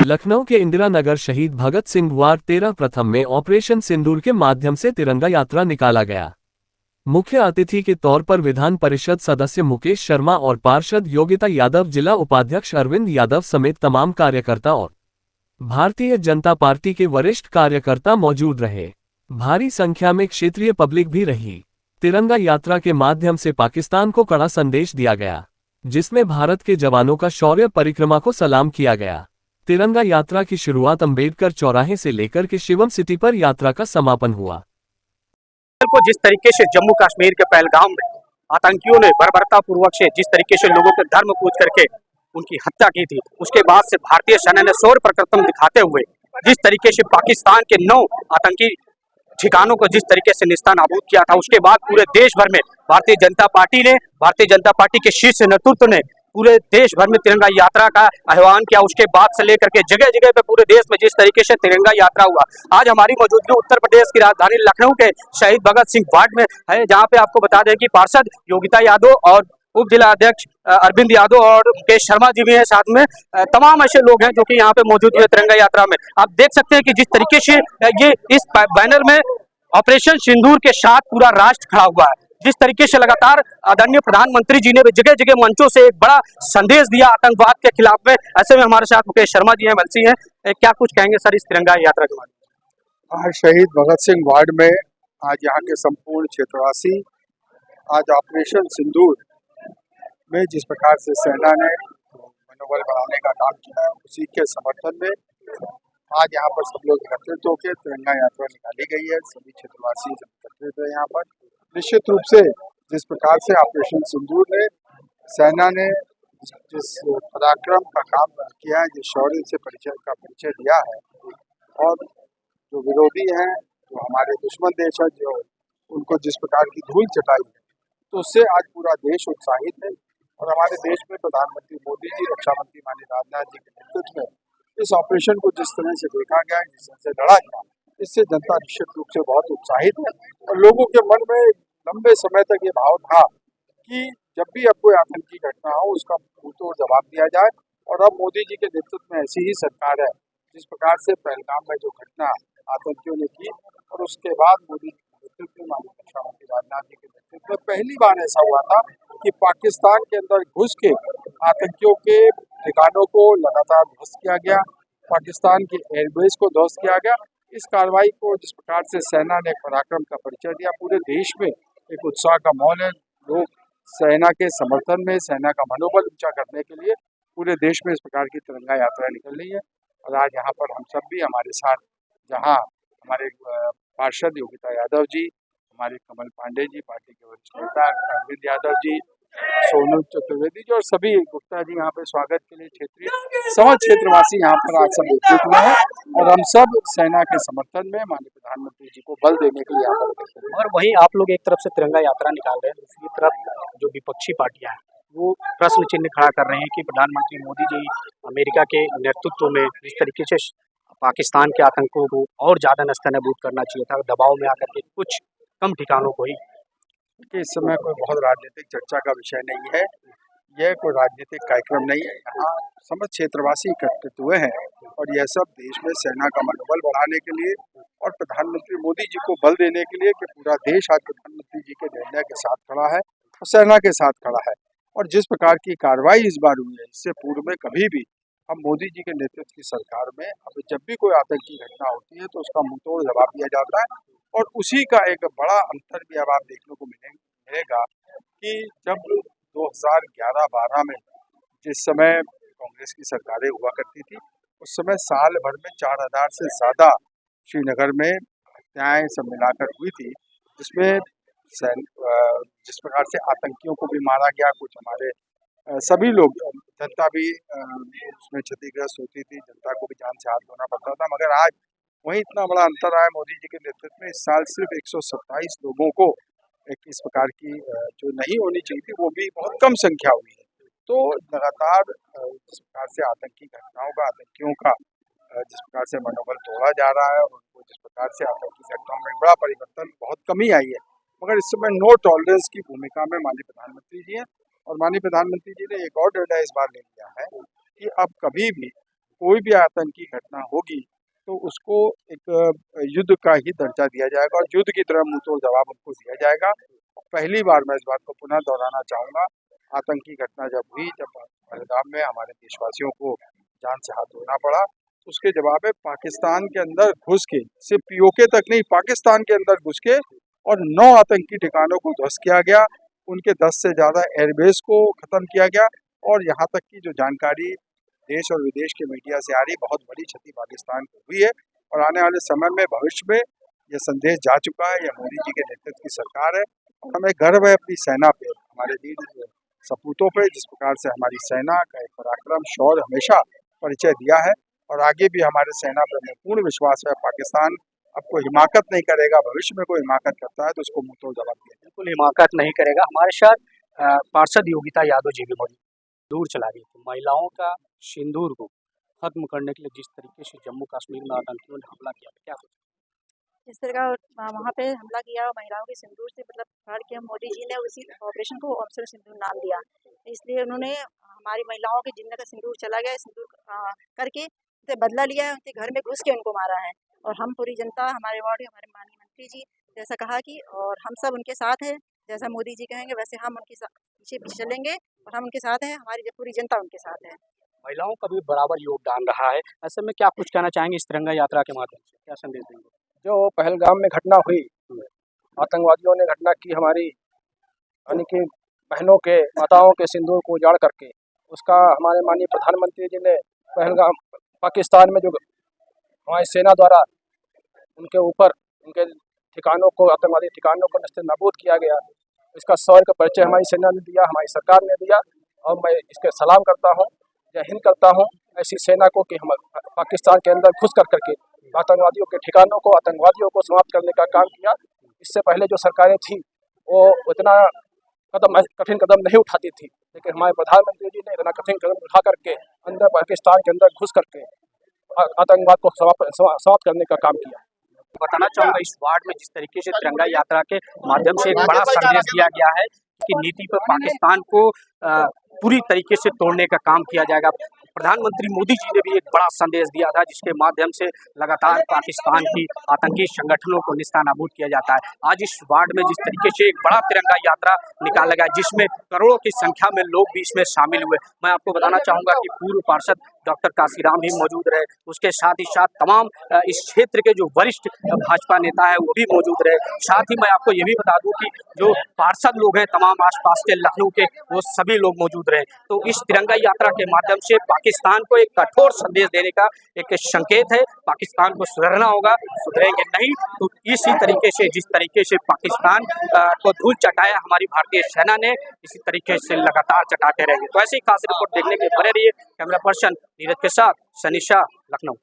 लखनऊ के इंदिरा नगर शहीद भगत सिंह वार्ड 13 प्रथम में ऑपरेशन सिंदूर के माध्यम से तिरंगा यात्रा निकाला गया। मुख्य अतिथि के तौर पर विधान परिषद सदस्य मुकेश शर्मा और पार्षद योगिता यादव, जिला उपाध्यक्ष अरविंद यादव समेत तमाम कार्यकर्ता और भारतीय जनता पार्टी के वरिष्ठ कार्यकर्ता मौजूद रहे। भारी संख्या में क्षेत्रीय पब्लिक भी रही। तिरंगा यात्रा के माध्यम से पाकिस्तान को कड़ा संदेश दिया गया, जिसमें भारत के जवानों का शौर्य परिक्रमा को सलाम किया गया। तिरंगा यात्रा की शुरुआत अंबेडकर चौराहे से लेकर के शिवम सिटी पर यात्रा का समापन हुआ। को जिस तरीके से जम्मू कश्मीर के पहलगाम में आतंकियों ने बर्बरता पूर्वक से जिस तरीके से लोगों के धर्म पूछ करके उनकी हत्या की थी, उसके बाद से भारतीय सेना ने शौर्य पराक्रम दिखाते हुए जिस तरीके से पाकिस्तान के 9 आतंकी ठिकानों को जिस तरीके से निस्तानाबूद किया था, उसके बाद पूरे देश भर में भारतीय जनता पार्टी के शीर्ष नेतृत्व ने पूरे देश भर में तिरंगा यात्रा का आह्वान किया। उसके बाद से लेकर के जगह जगह पे पूरे देश में जिस तरीके से तिरंगा यात्रा हुआ। आज हमारी मौजूदगी उत्तर प्रदेश की राजधानी लखनऊ के शहीद भगत सिंह वार्ड में है, जहां पे आपको बता दें कि पार्षद योगिता यादव और उप जिला अध्यक्ष अरविंद यादव और मुकेश शर्मा जी भी हैं, साथ में तमाम ऐसे लोग हैं जो कि यहाँ पे मौजूद हुए तिरंगा यात्रा में। आप देख सकते हैं कि जिस तरीके से ये इस बैनर में ऑपरेशन सिंदूर के साथ पूरा राष्ट्र खड़ा हुआ है, जिस तरीके से लगातार आदरणीय प्रधानमंत्री जी ने जगह जगह मंचों से एक बड़ा संदेश दिया आतंकवाद के खिलाफ में। ऐसे में हमारे साथ मुकेश शर्मा जी हैं, मलसी हैं, क्या कुछ कहेंगे सर इस तिरंगा यात्रा के बारे में? आज शहीद भगत सिंह वार्ड में आज यहाँ के संपूर्ण क्षेत्रवासी आज ऑपरेशन सिंदूर में जिस प्रकार से सेना ने मनोबल बढ़ाने का काम किया है, उसी के समर्थन में आज यहाँ पर सब लोग एकत्रित होकर तिरंगा यात्रा निकाली गई है। सभी क्षेत्रवासी एकत्रित है यहाँ पर। निश्चित रूप से जिस प्रकार से ऑपरेशन सिंदूर ने सेना ने जिस पराक्रम का काम किया है, जिस शौर्य से परिचय दिया है, और जो विरोधी हैं, जो हमारे दुश्मन देश है, जो उनको जिस प्रकार की धूल चटाई है, तो उससे आज पूरा देश उत्साहित है। और हमारे देश में प्रधानमंत्री मोदी जी, रक्षा मंत्री माननीय राजनाथ जी के नेतृत्व में इस ऑपरेशन को जिस तरह से देखा गया, जिस तरह से लड़ा गया, इससे जनता निश्चित रूप से बहुत उत्साहित है। और लोगों के मन में लंबे समय तक ये भाव था कि जब भी अब कोई आतंकी घटना हो उसका मुंहतोड़ जवाब दिया जाए। और अब मोदी जी के नेतृत्व में ऐसी ही सरकार है। जिस प्रकार से पहलगाम में जो घटना आतंकियों ने की, और उसके बाद मोदी जी के नेतृत्व में माननीय रक्षा मंत्री राजनाथ जी के नेतृत्व में पहली बार ऐसा हुआ था कि पाकिस्तान के अंदर घुस के आतंकियों के ठिकानों को लगातार ध्वस्त किया गया, पाकिस्तान के एयरबेस को ध्वस्त किया गया। इस कार्रवाई को जिस प्रकार से सेना ने पराक्रम का परिचय दिया, पूरे देश में एक उत्साह का माहौल है। लोग सेना के समर्थन में, सेना का मनोबल ऊंचा करने के लिए पूरे देश में इस प्रकार की तिरंगा यात्रा निकल रही है। और आज यहाँ पर हम सब भी हमारे साथ, जहाँ हमारे पार्षद योगिता यादव जी, हमारे कमल पांडे जी, पार्टी के वरिष्ठ नेता अरविंद यादव जी, सोनू चतुर्वेदी जी और सभी गुप्ता जी यहाँ पे स्वागत के लिए समस्त क्षेत्रवासी यहाँ पर आज सब एकजुट हुए हैं। और हम सब सेना के समर्थन में माननीय प्रधानमंत्री जी को बल देने के लिए यहाँ पर बैठे हैं। और वहीं आप लोग एक तरफ से तिरंगा यात्रा निकाल रहे हैं, दूसरी तरफ जो विपक्षी पार्टियां हैं वो प्रश्न चिन्ह खड़ा कर रहे हैं कि प्रधानमंत्री मोदी जी अमेरिका के नेतृत्व में जिस तरीके से पाकिस्तान के आतंकों को और ज्यादा नस्तनाबूद करना चाहिए था, दबाव में आकर के कुछ कम ठिकानों को ही। इस समय कोई बहुत राजनीतिक चर्चा का विषय नहीं है, यह कोई राजनीतिक कार्यक्रम नहीं है। यहाँ समस्त क्षेत्रवासी एकत्रित हुए हैं और यह सब देश में सेना का मनोबल बढ़ाने के लिए और प्रधानमंत्री मोदी जी को बल देने के लिए कि पूरा देश आज प्रधानमंत्री जी के निर्णय के साथ खड़ा है और सेना के साथ खड़ा है। और जिस प्रकार की कार्रवाई इस बार हुई है, इससे पूर्व में कभी भी हम मोदी जी के नेतृत्व की सरकार में अब जब भी कोई आतंकी घटना होती है तो उसका मुंहतोड़ जवाब दिया जाता है। और उसी का एक बड़ा अंतर भी अब आप देखने को मिलेगा कि जब 2011-12 में जिस समय कांग्रेस की सरकारें हुआ करती थी, उस समय साल भर में 4000 से ज़्यादा श्रीनगर में हत्याएं सब मिलाकर हुई थी, जिसमें जिस प्रकार से आतंकियों को भी मारा गया, कुछ हमारे सभी लोग, जनता भी उसमें क्षतिग्रस्त होती थी, जनता को भी जान से हाथ धोना पड़ता था। मगर आज वही इतना बड़ा अंतर आया मोदी जी के नेतृत्व में। इस साल सिर्फ 127 लोगों को एक इस प्रकार की जो नहीं होनी चाहिए थी वो भी बहुत कम संख्या हुई है। तो लगातार जिस प्रकार से आतंकी घटनाओं का, आतंकियों का जिस प्रकार से मनोबल तोड़ा जा रहा है और उनको जिस प्रकार से आतंकी घटनाओं में बड़ा परिवर्तन, बहुत कमी आई है। मगर इस समय नो टॉलरेंस की भूमिका में माननीय प्रधानमंत्री जी हैं और माननीय प्रधानमंत्री जी ने एक और निर्णय इस बार ले लिया है कि अब कभी भी कोई भी आतंकी घटना होगी तो उसको एक युद्ध का ही दर्जा दिया जाएगा और युद्ध की तरह मुंहतोड़ जवाब उनको दिया जाएगा। पहली बार मैं इस बात को पुनः दोहराना चाहूँगा, आतंकी घटना जब हुई, जब पहलगाम में हमारे देशवासियों को जान से हाथ धोना पड़ा, उसके जवाब में पाकिस्तान के अंदर घुस के, सिर्फ पीओके तक नहीं, पाकिस्तान के अंदर घुस के और 9 आतंकी ठिकानों को ध्वस्त किया गया, उनके 10 से ज़्यादा एयरबेस को ख़त्म किया गया और यहाँ तक की जो जानकारी देश और विदेश के मीडिया से आ रही, बहुत बड़ी क्षति पाकिस्तान को हुई है और आने वाले समय में भविष्य में यह संदेश जा चुका है। यह मोदी जी के नेतृत्व की सरकार है और हमें गर्व है अपनी सेना पे, हमारे वीर सपूतों पे, जिस प्रकार से हमारी सेना का एक पराक्रम शौर्य हमेशा परिचय दिया है और आगे भी हमारे सेना पर हमें पूर्ण विश्वास है। पाकिस्तान अब कोई हिमाकत नहीं करेगा, भविष्य में कोई हिमाकत करता है तो उसको मुंहतोड़ जवाब दिया। बिल्कुल हिमाकत नहीं करेगा। हमारे साथ पार्षद योगिता यादव जी भी मौजूद, दूर चला गई थी महिलाओं का सिंदूर को खत्म करने के लिए जिस तरीके से जम्मू कश्मीर में आतंकियों ने हमला किया, क्या सोचा? जिस तरह का वहाँ पे हमला किया महिलाओं के सिंदूर से मतलब फाड़ के, मोदी जी ने उसी ऑपरेशन को ऑपरेशन सिंदूर नाम दिया, इसलिए उन्होंने हमारी महिलाओं के जिनका सिंदूर चला गया, सिंदूर करके उनसे बदला लिया है, उनके घर में घुस के उनको मारा है। और हम पूरी जनता, हमारे वार्ड, हमारे माननीय मंत्री जी जैसा कहा कि, और हम सब उनके साथ हैं, जैसा मोदी जी कहेंगे वैसे हम उनके पीछे पीछे चलेंगे और हम उनके साथ हैं, हमारी पूरी जनता उनके साथ है। महिलाओं का भी बराबर योगदान रहा है, ऐसे में क्या कुछ कहना चाहेंगे इस तिरंगा यात्रा के माध्यम से, क्या संदेश देंगे? जो पहलगाम में घटना हुई, आतंकवादियों ने घटना की, हमारी यानी कि बहनों के, माताओं के सिंदूर को उजाड़ करके, उसका हमारे माननीय प्रधानमंत्री जी ने पहलगाम पाकिस्तान में जो हमारी सेना द्वारा उनके ऊपर उनके ठिकानों को, आतंकवादी ठिकानों को नस्ते-नाबूद किया गया, इसका शौर्य का परिचय हमारी सेना ने दिया, हमारी सरकार ने दिया और मैं इसके सलाम करता हूँ, जय हिंद करता हूँ ऐसी सेना को कि हम पाकिस्तान के अंदर घुस कर करके आतंकवादियों के ठिकानों को, आतंकवादियों को समाप्त करने का काम किया। इससे पहले जो सरकारें थी वो उतना कठिन कदम नहीं उठाती थी, लेकिन हमारे प्रधानमंत्री जी ने इतना कठिन कदम उठा करके अंदर पाकिस्तान के अंदर घुस करके आतंकवाद को समाप्त करने का काम किया। बताना चाहूँगा इस वार्ड में जिस तरीके से तिरंगा यात्रा के माध्यम से एक बड़ा संदेश दिया गया है कि नीति पर पाकिस्तान को पूरी तरीके से तोड़ने का काम किया जाएगा। प्रधानमंत्री मोदी जी ने भी एक बड़ा संदेश दिया था जिसके माध्यम से लगातार पाकिस्तान की आतंकी संगठनों को निस्तानाबूद किया जाता है। आज इस वार्ड में जिस तरीके से एक बड़ा तिरंगा यात्रा निकाला गया जिसमें करोड़ों की संख्या में लोग भी इसमें शामिल हुए। मैं आपको बताना चाहूँगा कि पूर्व पार्षद डॉक्टर काशीराम भी मौजूद रहे, उसके साथ ही साथ तमाम इस क्षेत्र के जो वरिष्ठ भाजपा नेता है वो भी मौजूद रहे। साथ ही मैं आपको ये भी बता दूं कि जो पार्षद लोग हैं तमाम आसपास के लखनऊ के, वो सभी लोग मौजूद रहे। तो इस तिरंगा यात्रा के माध्यम से पाकिस्तान को एक कठोर संदेश देने का एक संकेत है। पाकिस्तान को सुधरना होगा, सुधरेंगे नहीं तो इसी तरीके से जिस तरीके से पाकिस्तान को धूल चटाया हमारी भारतीय सेना ने, इसी तरीके से लगातार चटाते रहेंगे। तो ऐसी खास रिपोर्ट देखने के बने रहिए। कैमरा पर्सन नीरज के साथ सनी शाह, लखनऊ।